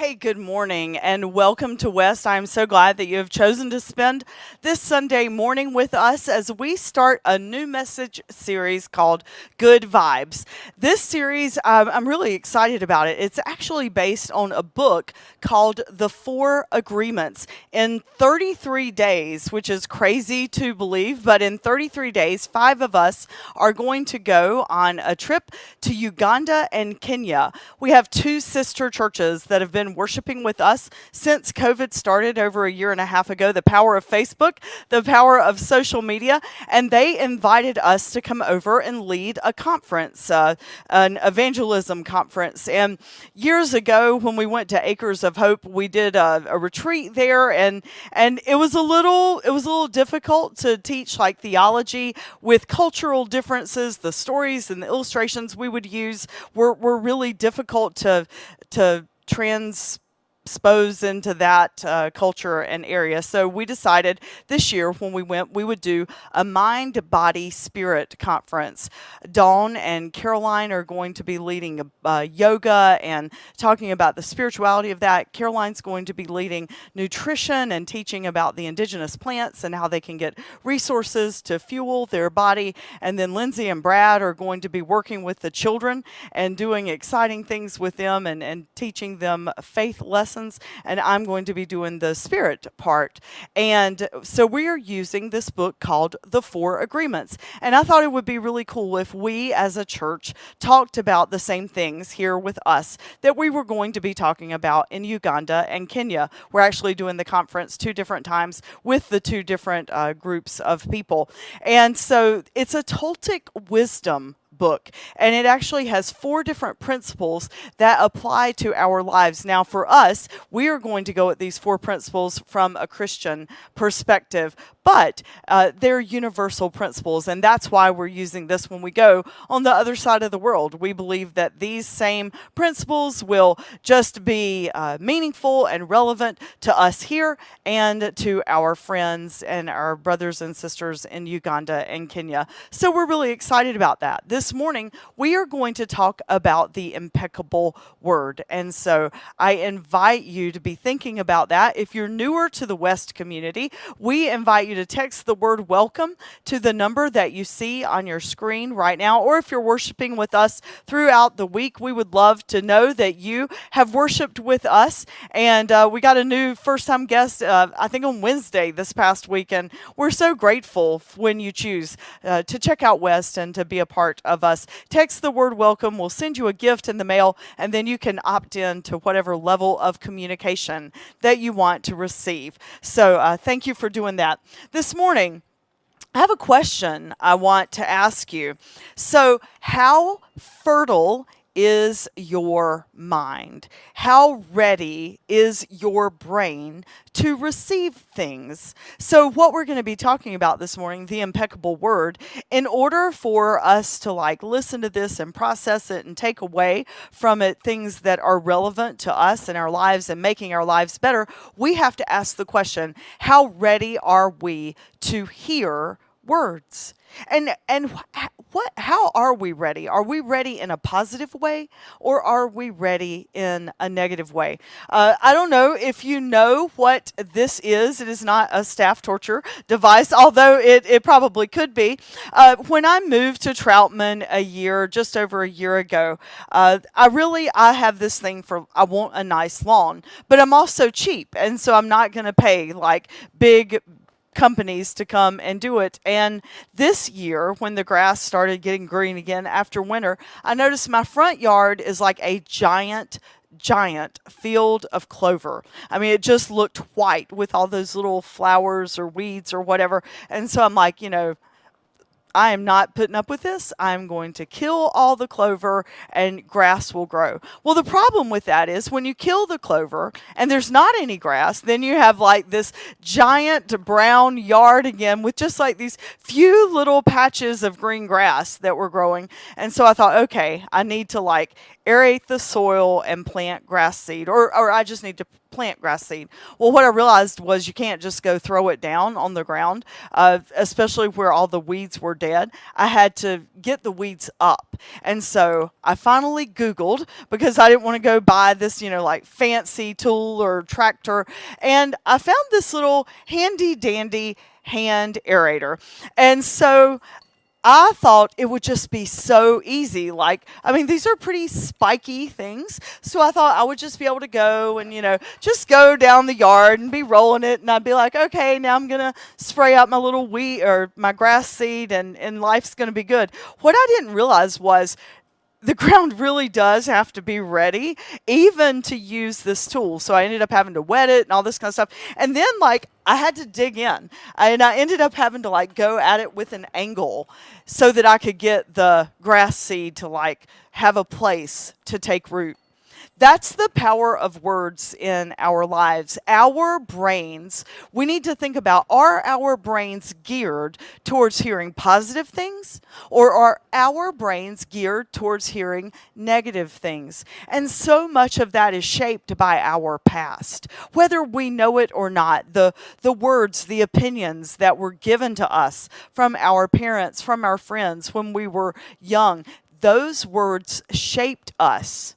Hey, good morning and welcome to West. I'm so glad that you have chosen to spend this Sunday morning with us as we start a new message series called Good Vibes. This series, I'm really excited about it. It's actually based on a book called The Four Agreements. In 33 days, which is crazy to believe, but in 33 days, 5 of us are going to go on a trip to Uganda and Kenya. We have 2 sister churches that have been worshiping with us since COVID started over a year and a half ago. The power of Facebook, the power of social media, and they invited us to come over and lead a conference, an evangelism conference. And years ago, when we went to Acres of Hope, we did a retreat there, and it was a little difficult to teach like theology with cultural differences. The stories and the illustrations we would use were really difficult to transpose into that culture and area. So we decided this year when we went, we would do a mind, body, spirit conference. Dawn and Caroline are going to be leading yoga and talking about the spirituality of that. Caroline's going to be leading nutrition and teaching about the indigenous plants and how they can get resources to fuel their body. And then Lindsay and Brad are going to be working with the children and doing exciting things with them and teaching them faith lessons. And I'm going to be doing the spirit part. And so we are using this book called The Four Agreements. And I thought it would be really cool if we as a church talked about the same things here with us that we were going to be talking about in Uganda and Kenya. We're actually doing the conference 2 different times with the 2 different groups of people. And so it's a Toltec wisdom book, and it actually has 4 different principles that apply to our lives. Now, for us, we are going to go at these 4 principles from a Christian perspective, but they're universal principles, and that's why we're using this when we go on the other side of the world. We believe that these same principles will just be meaningful and relevant to us here and to our friends and our brothers and sisters in Uganda and Kenya. So we're really excited about that. This morning, we are going to talk about the impeccable word. And so I invite you to be thinking about that. If you're newer to the West community, we invite you to text the word welcome to the number that you see on your screen right now. Or if you're worshiping with us throughout the week, we would love to know that you have worshiped with us. And we got a new first-time guest, I think on Wednesday this past weekend. We're so grateful when you choose to check out West and to be a part of us. Text the word welcome. We'll send you a gift in the mail, and then you can opt in to whatever level of communication that you want to receive. So thank you for doing that. This morning, I have a question I want to ask you. So how fertile is your mind? How ready is your brain to receive things? So what we're going to be talking about this morning, the impeccable word, in order for us to listen to this and process it and take away from it things that are relevant to us and our lives and making our lives better, we have to ask the question, how ready are we to hear words? And how are we ready? Are we ready in a positive way, or are we ready in a negative way? I don't know if you know what this is. It is not a staff torture device, although it probably could be. When I moved to Troutman just over a year ago, I have this thing for, I want a nice lawn, but I'm also cheap, and so I'm not going to pay big companies to come and do it. And this year, when the grass started getting green again after winter, I noticed my front yard is like a giant field of clover. I mean, it just looked white with all those little flowers or weeds or whatever. And so I'm like, I am not putting up with this. I'm going to kill all the clover and grass will grow. Well, the problem with that is when you kill the clover and there's not any grass, then you have this giant brown yard again with just these few little patches of green grass that were growing. And so I thought, okay, I need to aerate the soil and plant grass seed, or I just need to plant grass seed. Well, what I realized was you can't just go throw it down on the ground, especially where all the weeds were dead. I had to get the weeds up. And so I finally Googled, because I didn't want to go buy this, like fancy tool or tractor. And I found this little handy dandy hand aerator. And so I thought it would just be so easy. These are pretty spiky things. So I thought I would just be able to go and, just go down the yard and be rolling it. And I'd be like, okay, now I'm going to spray out my little wheat or my grass seed, and life's going to be good. What I didn't realize was the ground really does have to be ready even to use this tool. So I ended up having to wet it and all this kind of stuff. And then I had to dig in, and I ended up having to go at it with an angle so that I could get the grass seed to have a place to take root. That's the power of words in our lives. Our brains, we need to think about, are our brains geared towards hearing positive things, or are our brains geared towards hearing negative things? And so much of that is shaped by our past. Whether we know it or not, the words, the opinions that were given to us from our parents, from our friends when we were young, those words shaped us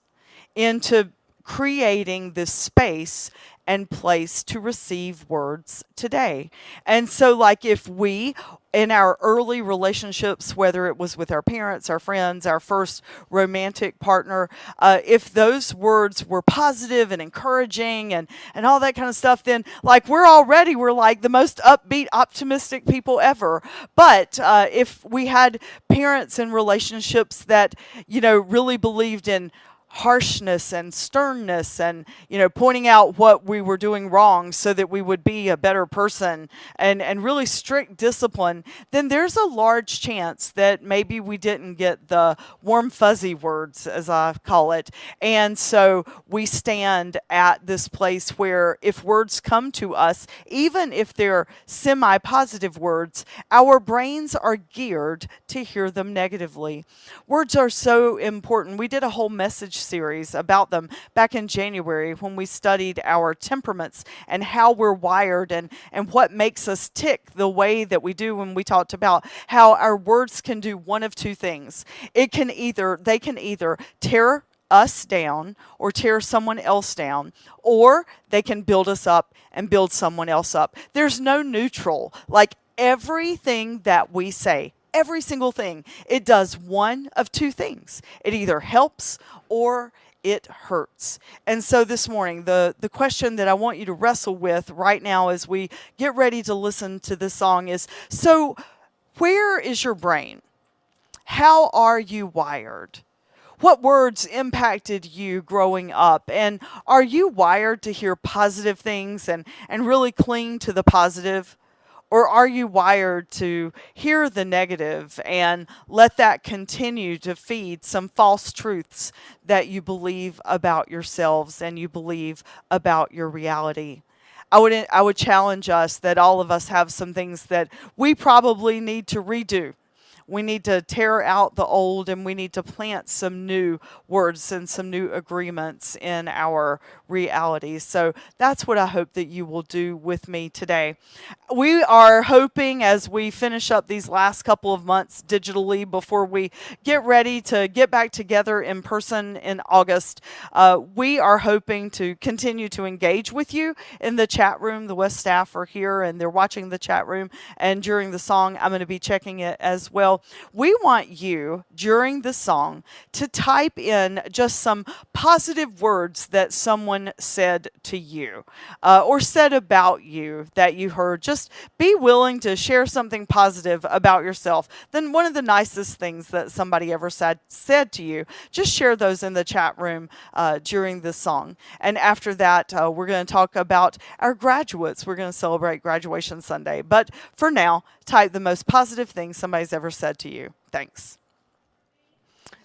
into creating this space and place to receive words today. And so if we, in our early relationships, whether it was with our parents, our friends, our first romantic partner, if those words were positive and encouraging and all that kind of stuff, then we're the most upbeat, optimistic people ever. But if we had parents in relationships that, really believed in harshness and sternness and, pointing out what we were doing wrong so that we would be a better person, and really strict discipline, then there's a large chance that maybe we didn't get the warm fuzzy words, as I call it. And so we stand at this place where if words come to us, even if they're semi-positive words, our brains are geared to hear them negatively. Words are so important. We did a whole message series about them back in January when we studied our temperaments and how we're wired and what makes us tick the way that we do, when we talked about how our words can do one of two things. They can either tear us down or tear someone else down, or they can build us up and build someone else up. There's no neutral. Everything that we say, every single thing, it does one of two things. It either helps or it hurts. And so this morning, the question that I want you to wrestle with right now as we get ready to listen to this song is, so where is your brain? How are you wired? What words impacted you growing up? And are you wired to hear positive things and really cling to the positive? Or are you wired to hear the negative and let that continue to feed some false truths that you believe about yourselves and you believe about your reality? I would challenge us that all of us have some things that we probably need to redo. We need to tear out the old, and we need to plant some new words and some new agreements in our reality. So that's what I hope that you will do with me today. We are hoping, as we finish up these last couple of months digitally before we get ready to get back together in person in August, we are hoping to continue to engage with you in the chat room. The West staff are here and they're watching the chat room, and during the song I'm going to be checking it as well. We want you, during the song, to type in just some positive words that someone said to you or said about you that you heard. Just be willing to share something positive about yourself. Then one of the nicest things that somebody ever said to you, just share those in the chat room during the song. And after that, we're going to talk about our graduates. We're going to celebrate graduation Sunday. But for now, type the most positive thing somebody's ever said to you. Thanks.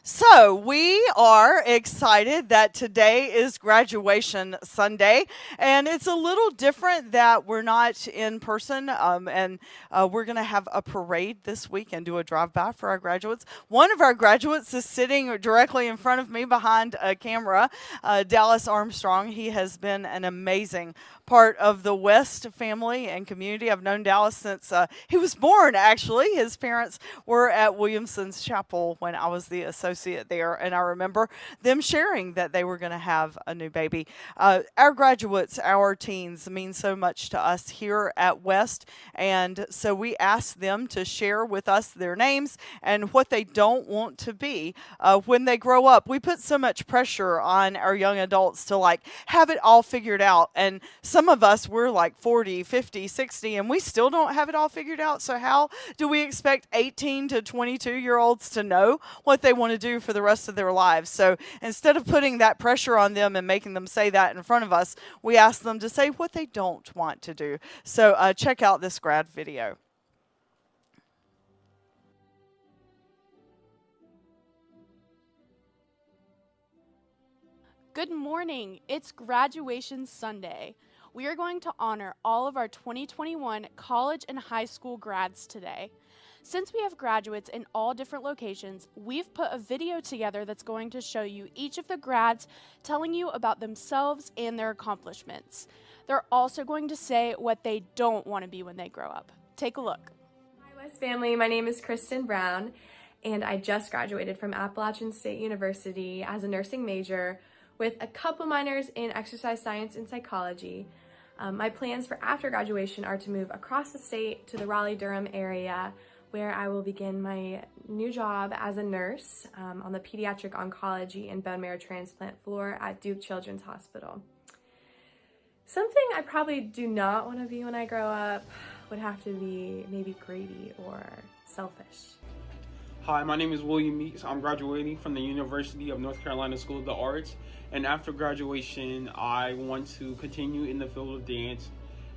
So, we are excited that today is graduation Sunday, and it's a little different that we're not in person, and we're going to have a parade this week and do a drive-by for our graduates. One of our graduates is sitting directly in front of me behind a camera, Dallas Armstrong. He has been an amazing part of the West family and community. I've known Dallas since he was born, actually. His parents were at Williamson's Chapel when I was the associate there, and I remember them sharing that they were going to have a new baby. Our graduates, our teens, mean so much to us here at West, and so we asked them to share with us their names and what they don't want to be when they grow up. We put so much pressure on our young adults to like have it all figured out, and some of us, we're like 40, 50, 60, and we still don't have it all figured out. So how do we expect 18 to 22-year-olds to know what they want to do for the rest of their lives? So instead of putting that pressure on them and making them say that in front of us, we ask them to say what they don't want to do. So check out this grad video. Good morning. It's graduation Sunday. We are going to honor all of our 2021 college and high school grads today. Since we have graduates in all different locations, we've put a video together that's going to show you each of the grads telling you about themselves and their accomplishments. They're also going to say what they don't want to be when they grow up. Take a look. Hi West family, my name is Kristen Brown, and I just graduated from Appalachian State University as a nursing major with a couple minors in exercise science and psychology. My plans for after graduation are to move across the state to the Raleigh-Durham area, where I will begin my new job as a nurse on the pediatric oncology and bone marrow transplant floor at Duke Children's Hospital. Something I probably do not want to be when I grow up would have to be maybe greedy or selfish. Hi, my name is William Meeks. I'm graduating from the University of North Carolina School of the Arts, and after graduation I want to continue in the field of dance,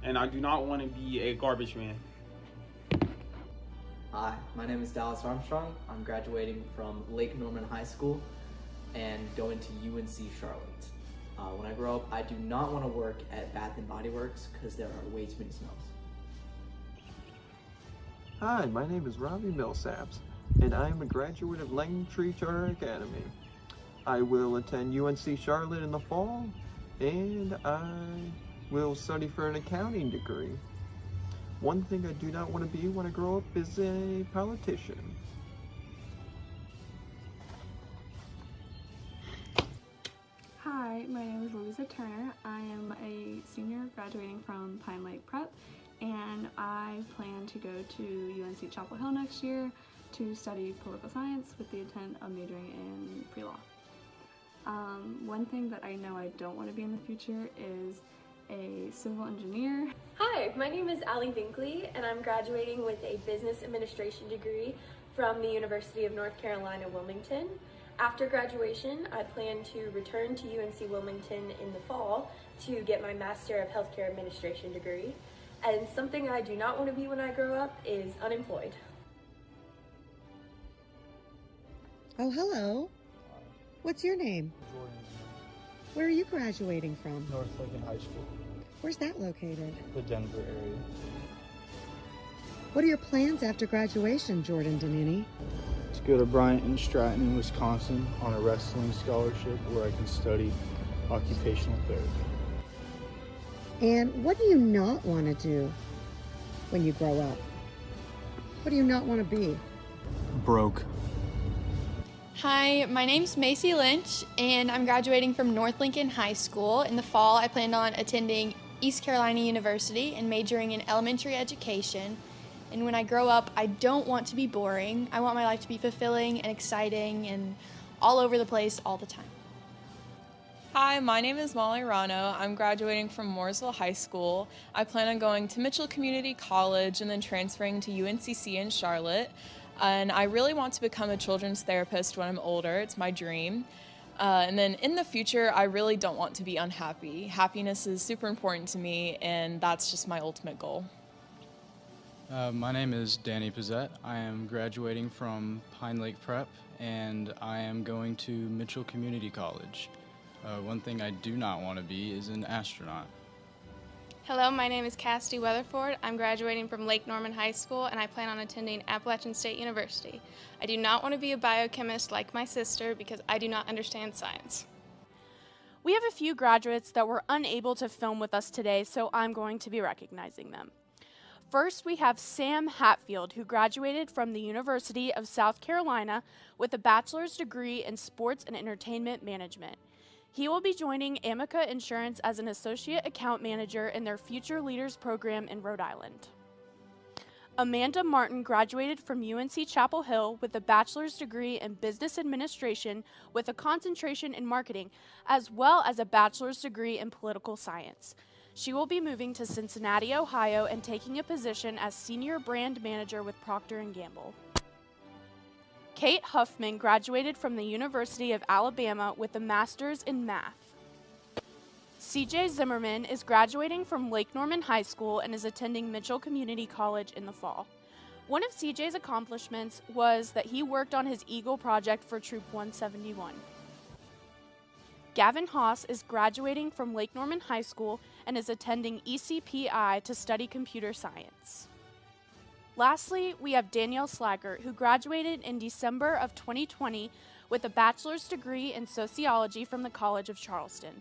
and I do not want to be a garbage man. Hi, my name is Dallas Armstrong. I'm graduating from Lake Norman High School and going to UNC Charlotte. When I grow up, I do not want to work at Bath & Body Works because there are way too many smells. Hi, my name is Robbie Millsaps, and I am a graduate of Langtree Charter Academy. I will attend UNC Charlotte in the fall, and I will study for an accounting degree. One thing I do not want to be when I grow up is a politician. Hi, my name is Louisa Turner. I am a senior graduating from Pine Lake Prep, and I plan to go to UNC Chapel Hill next year to study political science with the intent of majoring in pre-law. One thing that I know I don't want to be in the future is a civil engineer. Hi, my name is Allie Binkley, and I'm graduating with a business administration degree from the University of North Carolina, Wilmington. After graduation, I plan to return to UNC Wilmington in the fall to get my Master of Healthcare Administration degree. And something I do not want to be when I grow up is unemployed. Oh, hello. What's your name? Jordan. Where are you graduating from? North Lincoln High School. Where's that located? The Denver area. What are your plans after graduation, Jordan Danini? To go to Bryant and Stratton in Wisconsin on a wrestling scholarship where I can study occupational therapy. And what do you not want to do when you grow up? What do you not want to be? Broke. Hi, my name's Macy Lynch, and I'm graduating from North Lincoln High School. In the fall, I plan on attending East Carolina University and majoring in elementary education. And when I grow up, I don't want to be boring. I want my life to be fulfilling and exciting and all over the place all the time. Hi, my name is Molly Rano. I'm graduating from Mooresville High School. I plan on going to Mitchell Community College and then transferring to UNCC in Charlotte. And I really want to become a children's therapist when I'm older. It's my dream. And then in the future, I really don't want to be unhappy. Happiness is super important to me, and that's just my ultimate goal. My name is Danny Pizzette. I am graduating from Pine Lake Prep, and I am going to Mitchell Community College. One thing I do not want to be is an astronaut. Hello, my name is Cassidy Weatherford. I'm graduating from Lake Norman High School, and I plan on attending Appalachian State University. I do not want to be a biochemist like my sister because I do not understand science. We have a few graduates that were unable to film with us today, so I'm going to be recognizing them. First, we have Sam Hatfield, who graduated from the University of South Carolina with a bachelor's degree in sports and entertainment management. He will be joining Amica Insurance as an associate account manager in their Future Leaders program in Rhode Island. Amanda Martin graduated from UNC Chapel Hill with a bachelor's degree in business administration with a concentration in marketing, as well as a bachelor's degree in political science. She will be moving to Cincinnati, Ohio, and taking a position as senior brand manager with Procter & Gamble. Kate Huffman graduated from the University of Alabama with a master's in math. CJ Zimmerman is graduating from Lake Norman High School and is attending Mitchell Community College in the fall. One of CJ's accomplishments was that he worked on his Eagle project for Troop 171. Gavin Haas is graduating from Lake Norman High School and is attending ECPI to study computer science. Lastly, we have Danielle Slaggert, who graduated in December of 2020 with a bachelor's degree in sociology from the College of Charleston.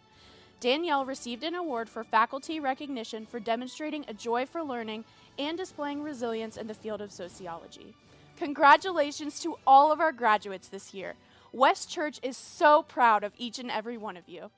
Danielle received an award for faculty recognition for demonstrating a joy for learning and displaying resilience in the field of sociology. Congratulations to all of our graduates this year. West Church is so proud of each and every one of you.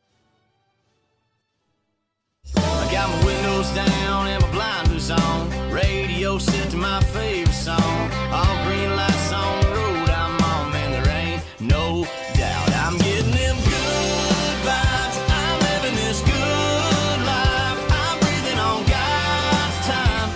I got my windows down and my blinders on. Radio set to my favorite song. All green lights on the road I'm on, man, there ain't no doubt I'm getting them good vibes. I'm living this good life. I'm breathing on God's time,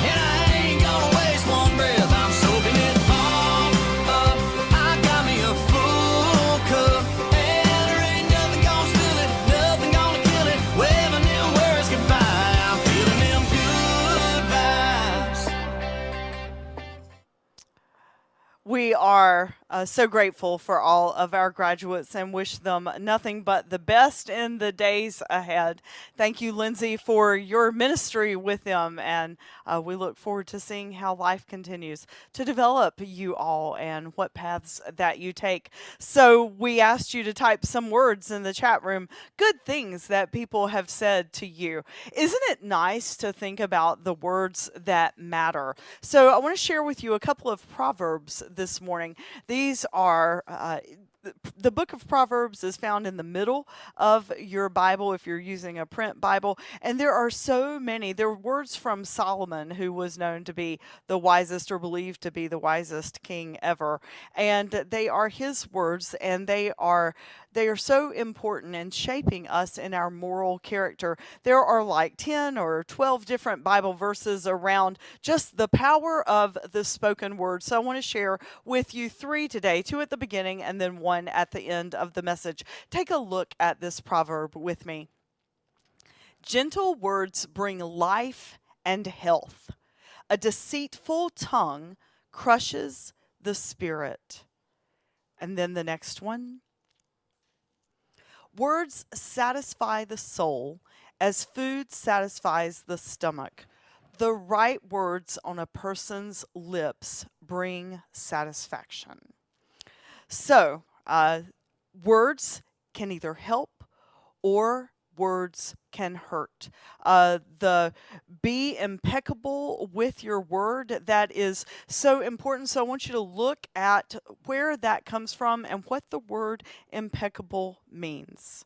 and I ain't gonna waste one breath. I'm soaking it all up. I got me a full cup, and there ain't nothing gonna spill it, nothing gonna kill it. Waving them words goodbye. I'm feeling them good vibes. We are so grateful for all of our graduates and wish them nothing but the best in the days ahead. Thank you, Lindsay, for your ministry with them, and we look forward to seeing how life continues to develop you all and what paths that you take. So we asked you to type some words in the chat room, good things that people have said to you. Isn't it nice to think about the words that matter? So I want to share with you a couple of proverbs this morning. These are the book of Proverbs is found in the middle of your Bible if you're using a print Bible, and there are so many. There are words from Solomon, who was known to be the wisest or believed to be the wisest king ever, and they are his words, and they are so important in shaping us in our moral character. There are like 10 or 12 different Bible verses around just the power of the spoken word. So I want to share with you 3 today, 2 at the beginning and then 1 at the end of the message. Take a look at this proverb with me. Gentle words bring life and health. A deceitful tongue crushes the spirit. And then the next one. Words satisfy the soul as food satisfies the stomach. The right words on a person's lips bring satisfaction. So, words can either help or words can hurt. Be impeccable with your word. That is so important. So I want you to look at where that comes from and what the word impeccable means.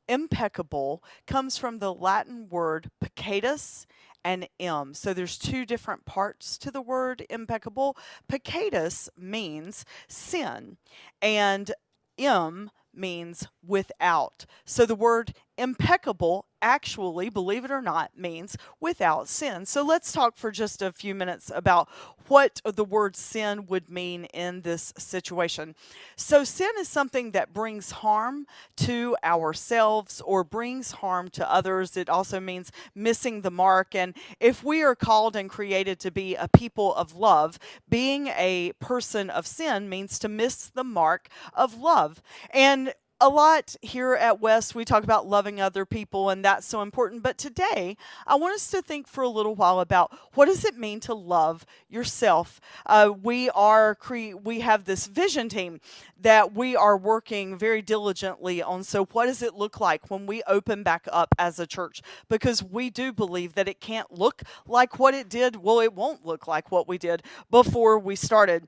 Impeccable comes from the Latin word peccatus and M. So there's 2 different parts to the word impeccable. Peccatus means sin, and M means without. So the word impeccable actually, believe it or not, means without sin. So let's talk for just a few minutes about what the word sin would mean in this situation. So sin is something that brings harm to ourselves or brings harm to others. It also means missing the mark. And if we are called and created to be a people of love, being a person of sin means to miss the mark of love. And a lot here at West, we talk about loving other people, and that's so important. But today, I want us to think for a little while about what does it mean to love yourself. We have this vision team that we are working very diligently on. So what does it look like when we open back up as a church? Because we do believe that it can't look like what it did. Well, it won't look like what we did before we started.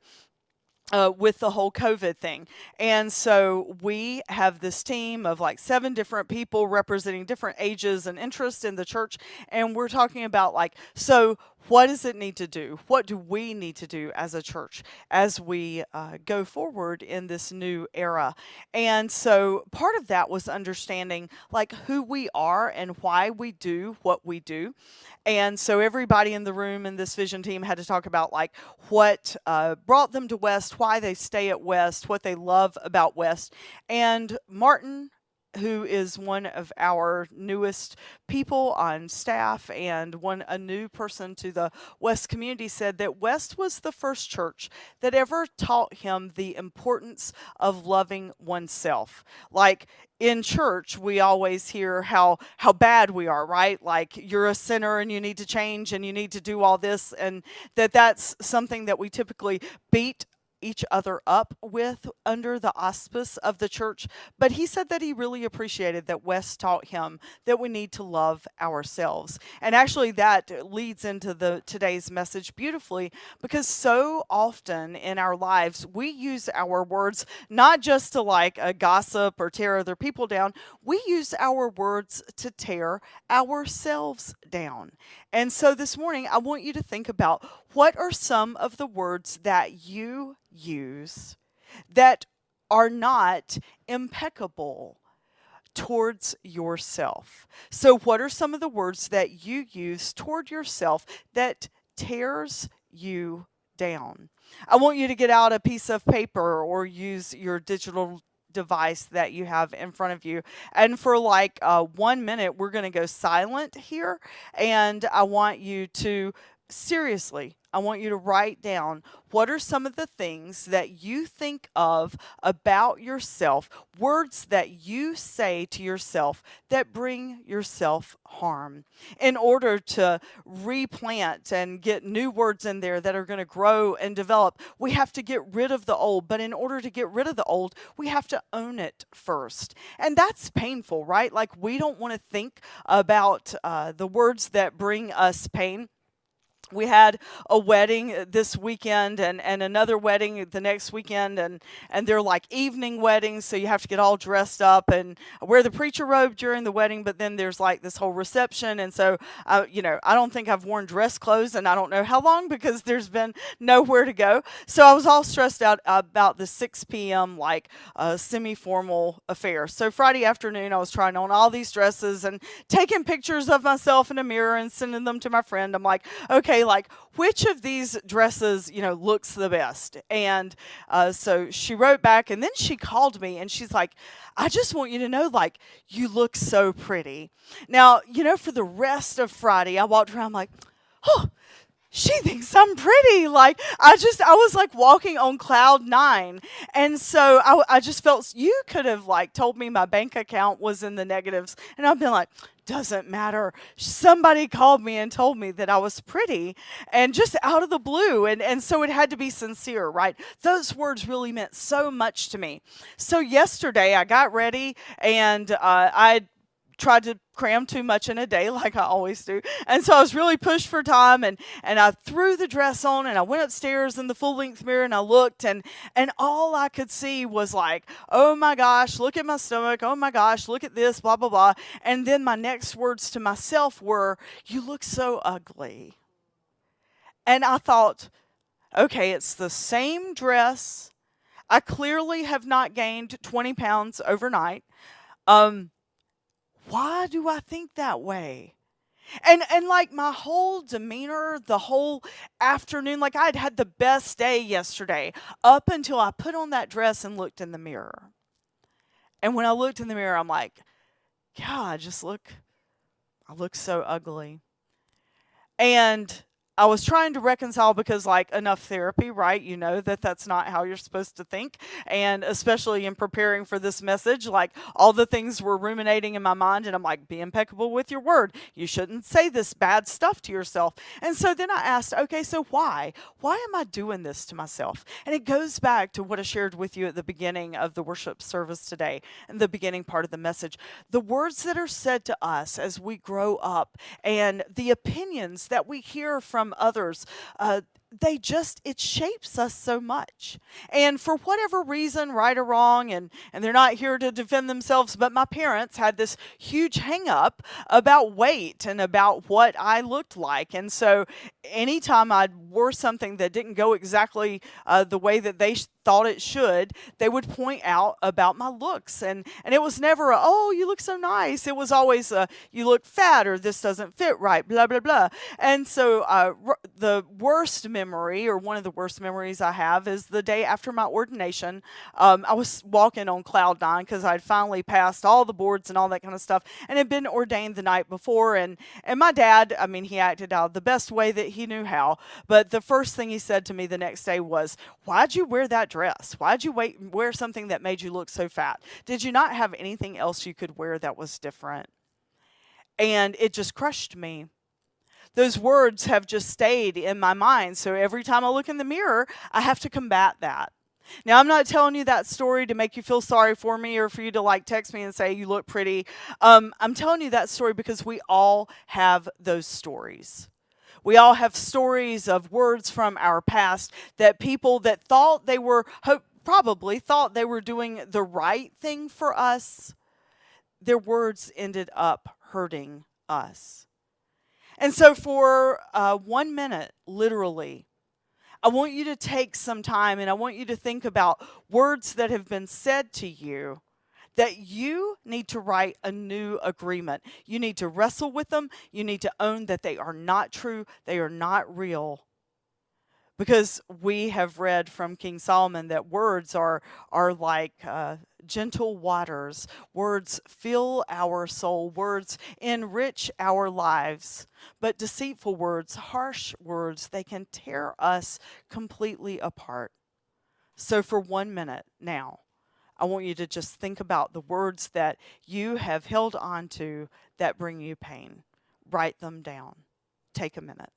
With the whole COVID thing. And so we have this team of like 7 different people representing different ages and interests in the church. And we're talking about so what does it need to do? What do we need to do as a church as we go forward in this new era? And so part of that was understanding who we are and why we do what we do. And so everybody in the room in this vision team had to talk about what brought them to West, why they stay at West, what they love about West. And Martin, who is one of our newest people on staff and a new person to the West community, said that West was the first church that ever taught him the importance of loving oneself. In church, we always hear how bad we are, right? You're a sinner and you need to change and you need to do all this, and that's something that we typically beat each other up with under the auspice of the church. But he said that he really appreciated that Wes taught him that we need to love ourselves. And actually that leads into today's message beautifully, because so often in our lives we use our words not just to gossip or tear other people down. We use our words to tear ourselves down. And so this morning I want you to think about, what are some of the words that you use that are not impeccable towards yourself? So what are some of the words that you use toward yourself that tears you down? I want you to get out a piece of paper or use your digital device that you have in front of you. And for 1 minute, we're going to go silent here. And I want you to write down, what are some of the things that you think of about yourself, words that you say to yourself that bring yourself harm, in order to replant and get new words in there that are going to grow and develop. We have to get rid of the old, but in order to get rid of the old, we have to own it first. And that's painful, right? We don't want to think about the words that bring us pain. We had a wedding this weekend and another wedding the next weekend, and they're evening weddings, so you have to get all dressed up and wear the preacher robe during the wedding, but then there's this whole reception. And so, I don't think I've worn dress clothes and I don't know how long, because there's been nowhere to go. So I was all stressed out about the 6 p.m. semi-formal affair. So Friday afternoon, I was trying on all these dresses and taking pictures of myself in a mirror and sending them to my friend. I'm like, okay, which of these dresses, looks the best? And so she wrote back, and then she called me and she's like, I just want you to know, you look so pretty. Now, for the rest of Friday, I walked around oh, she thinks I'm pretty. I was walking on cloud 9. And so I just felt, you could have told me my bank account was in the negatives, and I've been doesn't matter. Somebody called me and told me that I was pretty, and just out of the blue. And so it had to be sincere, right? Those words really meant so much to me. So yesterday I got ready, and I tried to cram too much in a day, like I always do. And so I was really pushed for time, and I threw the dress on, and I went upstairs in the full-length mirror, and I looked, and all I could see was oh my gosh, look at my stomach. Oh my gosh, look at this, blah, blah, blah. And then my next words to myself were, you look so ugly. And I thought, okay, it's the same dress. I clearly have not gained 20 pounds overnight. Why do I think that way? And like my whole demeanor, the whole afternoon, like I'd had the best day yesterday up until I put on that dress and looked in the mirror. And when I looked in the mirror, I'm like, God, I look so ugly. And I was trying to reconcile because, like, enough therapy, right? You know that that's not how you're supposed to think. And especially in preparing for this message, like, all the things were ruminating in my mind. And I'm like, be impeccable with your word. You shouldn't say this bad stuff to yourself. And so then I asked, okay, so why? Why am I doing this to myself? And it goes back to what I shared with you at the beginning of the worship service today and the beginning part of the message. The words that are said to us as we grow up and the opinions that we hear from others, it shapes us so much. And for whatever reason, right or wrong, and they're not here to defend themselves, but my parents had this huge hang up about weight and about what I looked like. And so anytime I wore something that didn't go exactly the way that they thought it should, they would point out about my looks. And it was never oh, you look so nice. It was always you look fat, or this doesn't fit right, blah, blah, blah. And so the worst memory, or one of the worst memories I have, is the day after my ordination. I was walking on cloud nine because I'd finally passed all the boards and all that kind of stuff and had been ordained the night before. And my dad, I mean, he acted out the best way that he knew how. But the first thing he said to me the next day was, why'd you wear that dress? Why'd you wear something that made you look so fat? Did you not have anything else you could wear that was different? And it just crushed me. Those words have just stayed in my mind. So every time I look in the mirror, I have to combat that. Now, I'm not telling you that story to make you feel sorry for me or for you to like text me and say you look pretty. I'm telling you that story because we all have those stories. We all have stories of words from our past that people that thought they were, probably thought they were doing the right thing for us, their words ended up hurting us. And so for 1 minute, literally, I want you to take some time and I want you to think about words that have been said to you that you need to write a new agreement. You need to wrestle with them. You need to own that they are not true. They are not real. Because we have read from King Solomon that words are like gentle waters. Words fill our soul. Words enrich our lives. But deceitful words, harsh words, they can tear us completely apart. So for 1 minute now, I want you to just think about the words that you have held on to that bring you pain. Write them down. Take a minute.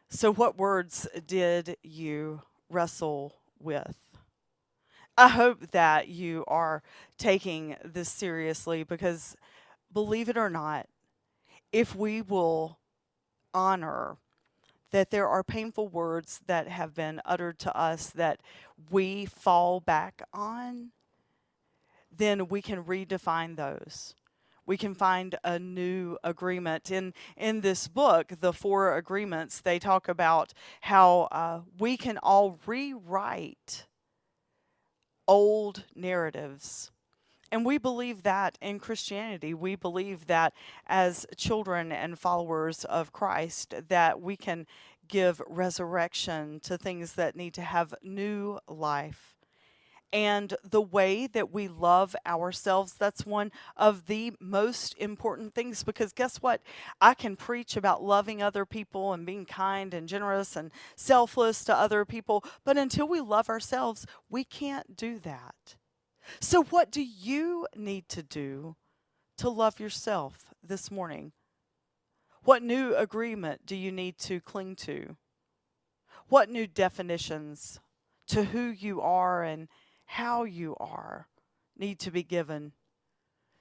So what words did you wrestle with? I hope that you are taking this seriously because, believe it or not, if we will honor that there are painful words that have been uttered to us that we fall back on, then we can redefine those. We can find a new agreement. In this book, The Four Agreements, they talk about how we can all rewrite old narratives. And we believe that in Christianity. We believe that as children and followers of Christ, that we can give resurrection to things that need to have new life. And the way that we love ourselves, that's one of the most important things, because guess what? I can preach about loving other people and being kind and generous and selfless to other people, but until we love ourselves, we can't do that. So what do you need to do to love yourself this morning? What new agreement do you need to cling to? What new definitions to who you are and how you are need to be given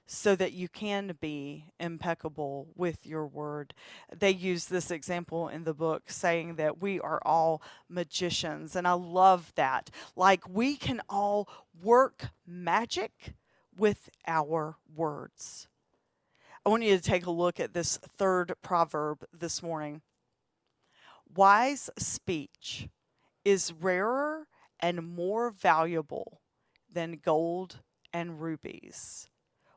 so that you can be impeccable with your word? They use this example in the book, saying that we are all magicians, and I love that. Like, we can all work magic with our words. I want you to take a look at this third proverb this morning. Wise speech is rarer and more valuable than gold and rubies.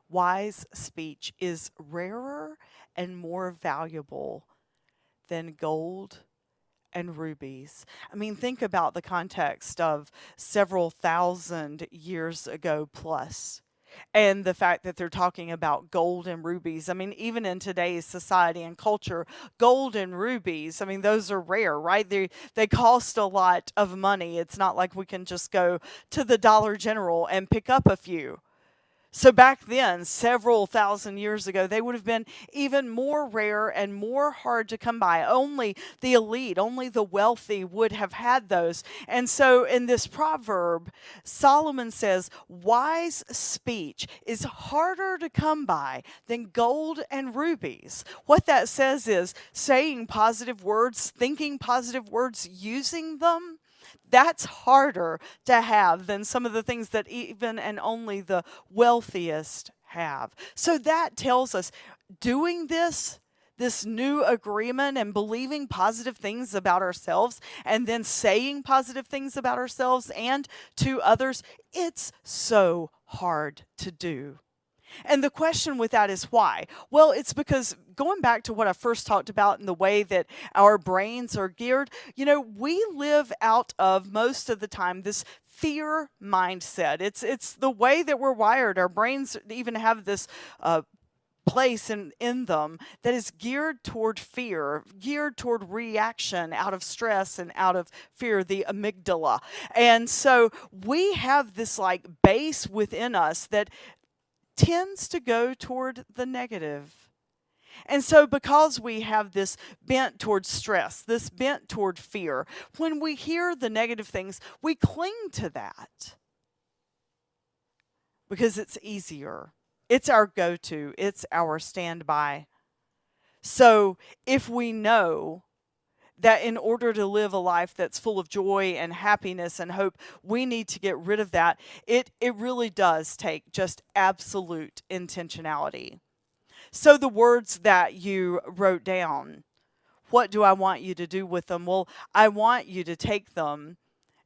Wise speech is rarer and more valuable than gold and rubies. I mean, think about the context of several thousand years ago plus. And the fact that they're talking about gold and rubies. I mean, even in today's society and culture, gold and rubies, I mean, those are rare, right? They cost a lot of money. It's not like we can just go to the Dollar General and pick up a few. So back then, several thousand years ago, they would have been even more rare and more hard to come by. Only the elite, only the wealthy would have had those. And so in this proverb, Solomon says, wise speech is harder to come by than gold and rubies. What that says is saying positive words, thinking positive words, using them. That's harder to have than some of the things that even and only the wealthiest have. So that tells us doing this new agreement and believing positive things about ourselves and then saying positive things about ourselves and to others, it's so hard to do. And the question with that is why? Well, it's because going back to what I first talked about in the way that our brains are geared, we live out of most of the time this fear mindset. It's the way that we're wired. Our brains even have this place in them that is geared toward fear, geared toward reaction out of stress and out of fear, the amygdala. And so we have this like base within us that tends to go toward the negative. And so because we have this bent toward stress, this bent toward fear, when we hear the negative things, we cling to that because it's easier. It's our go-to. It's our standby. So if we know that in order to live a life that's full of joy and happiness and hope, we need to get rid of that. It really does take just absolute intentionality. So the words that you wrote down, what do I want you to do with them? Well, I want you to take them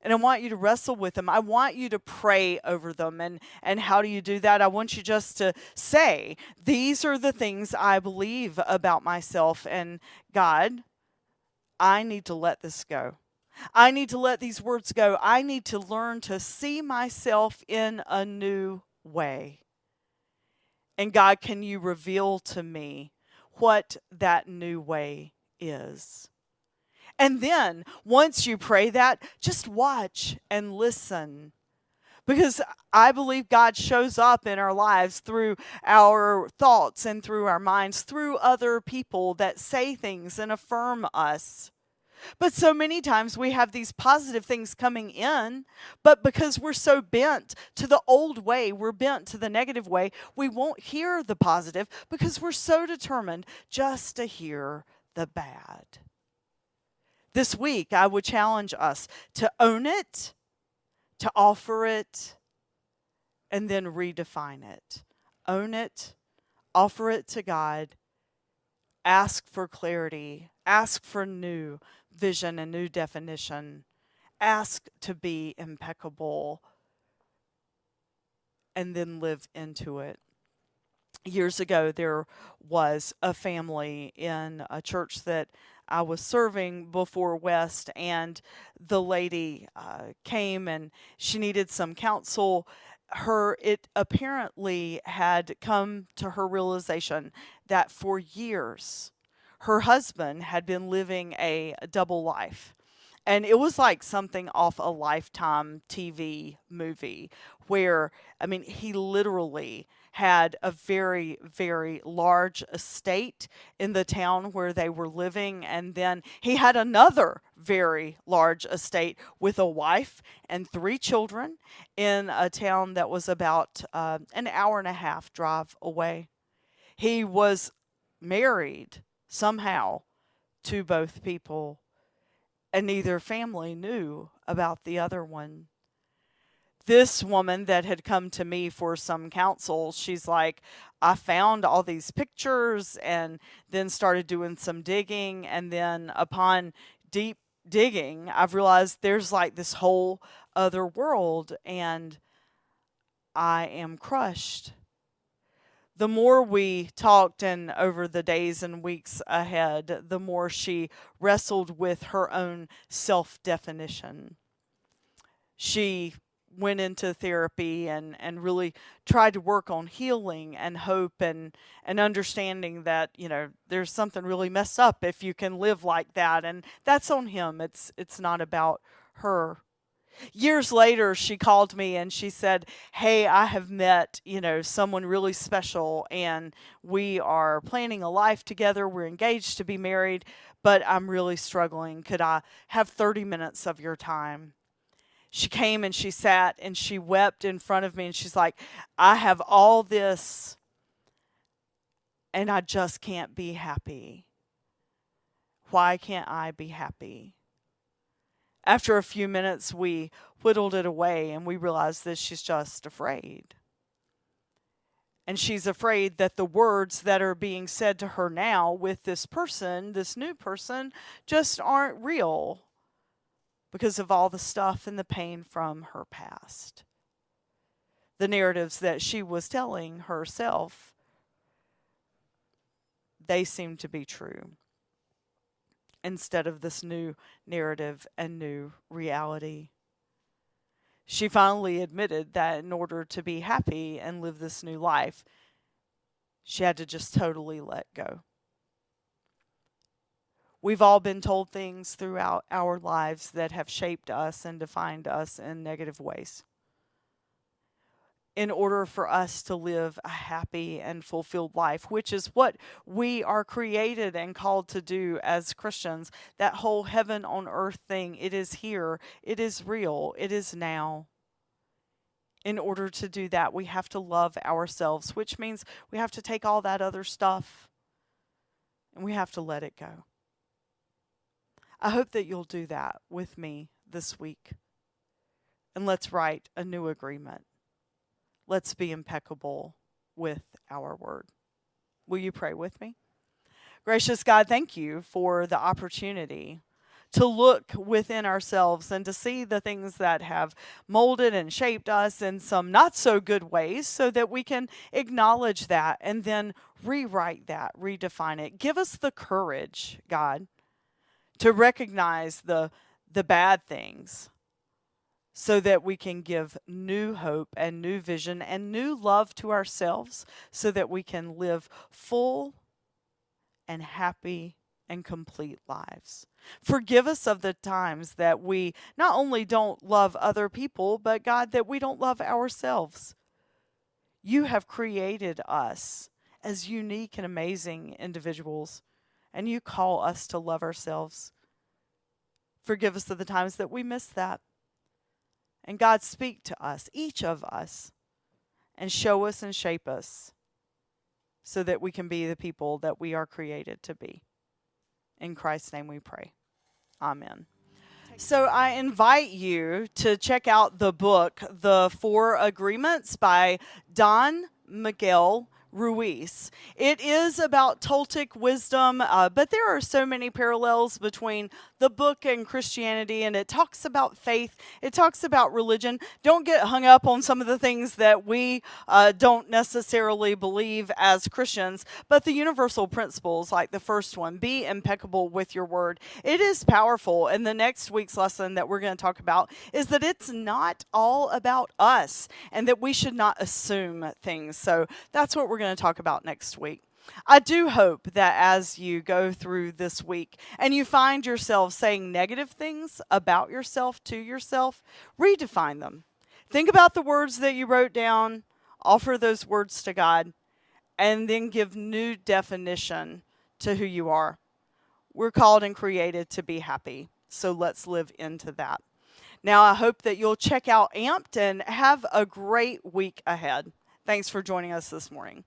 and I want you to wrestle with them. I want you to pray over them. And how do you do that? I want you just to say, these are the things I believe about myself, and God, I need to let this go. I need to let these words go. I need to learn to see myself in a new way. And God, can you reveal to me what that new way is? And then, once you pray that, just watch and listen. Because I believe God shows up in our lives through our thoughts and through our minds, through other people that say things and affirm us. But so many times we have these positive things coming in, but because we're so bent to the old way, we're bent to the negative way, we won't hear the positive because we're so determined just to hear the bad. This week, I would challenge us to own it, to offer it, and then redefine it. Own it, offer it to God, ask for clarity, ask for new vision and new definition, ask to be impeccable, and then live into it. Years ago, there was a family in a church that I was serving before West, and the lady came and she needed some counsel. It apparently had come to her realization that for years her husband had been living a double life. And it was like something off a Lifetime TV movie where, I mean, he literally had a very, very large estate in the town where they were living. And then he had another very large estate with a wife and 3 children in a town that was about an hour and a half drive away. He was married somehow to both people, and neither family knew about the other one. This woman that had come to me for some counsel, she's like, I found all these pictures and then started doing some digging. And then upon deep digging, I've realized there's like this whole other world, and I am crushed. The more we talked and over the days and weeks ahead, the more she wrestled with her own self-definition. She went into therapy and really tried to work on healing and hope and understanding that, you know, there's something really messed up if you can live like that. And that's on him. It's not about her. Years later, she called me and she said, hey, I have met, you know, someone really special, and we are planning a life together. We're engaged to be married, but I'm really struggling. Could I have 30 minutes of your time? She came and she sat and she wept in front of me, and she's like, I have all this and I just can't be happy. Why can't I be happy? After a few minutes, we whittled it away and we realized that she's just afraid. And she's afraid that the words that are being said to her now with this person, this new person, just aren't real because of all the stuff and the pain from her past. The narratives that she was telling herself, they seem to be true, instead of this new narrative and new reality. She finally admitted that in order to be happy and live this new life, she had to just totally let go. We've all been told things throughout our lives that have shaped us and defined us in negative ways. In order for us to live a happy and fulfilled life, which is what we are created and called to do as Christians, that whole heaven on earth thing, it is here, it is real, it is now. In order to do that, we have to love ourselves, which means we have to take all that other stuff and we have to let it go. I hope that you'll do that with me this week. And let's write a new agreement. Let's be impeccable with our word. Will you pray with me? Gracious God, thank you for the opportunity to look within ourselves and to see the things that have molded and shaped us in some not so good ways, so that we can acknowledge that and then rewrite that, redefine it. Give us the courage, God, to recognize the bad things, so that we can give new hope and new vision and new love to ourselves, so that we can live full and happy and complete lives. Forgive us of the times that we not only don't love other people, but God, that we don't love ourselves. You have created us as unique and amazing individuals, and you call us to love ourselves. Forgive us of the times that we miss that. And God, speak to us, each of us, and show us and shape us so that we can be the people that we are created to be. In Christ's name we pray. Amen. So I invite you to check out the book, The 4 Agreements by Don Miguel Ruiz. It is about Toltec wisdom, but there are so many parallels between the the book in Christianity, and it talks about faith. It talks about religion. Don't get hung up on some of the things that we don't necessarily believe as Christians, but the universal principles, like the first one, be impeccable with your word. It is powerful. And the next week's lesson that we're going to talk about is that it's not all about us and that we should not assume things. So that's what we're going to talk about next week. I do hope that as you go through this week and you find yourself saying negative things about yourself to yourself, redefine them. Think about the words that you wrote down, offer those words to God, and then give new definition to who you are. We're called and created to be happy, so let's live into that. Now, I hope that you'll check out Amped and have a great week ahead. Thanks for joining us this morning.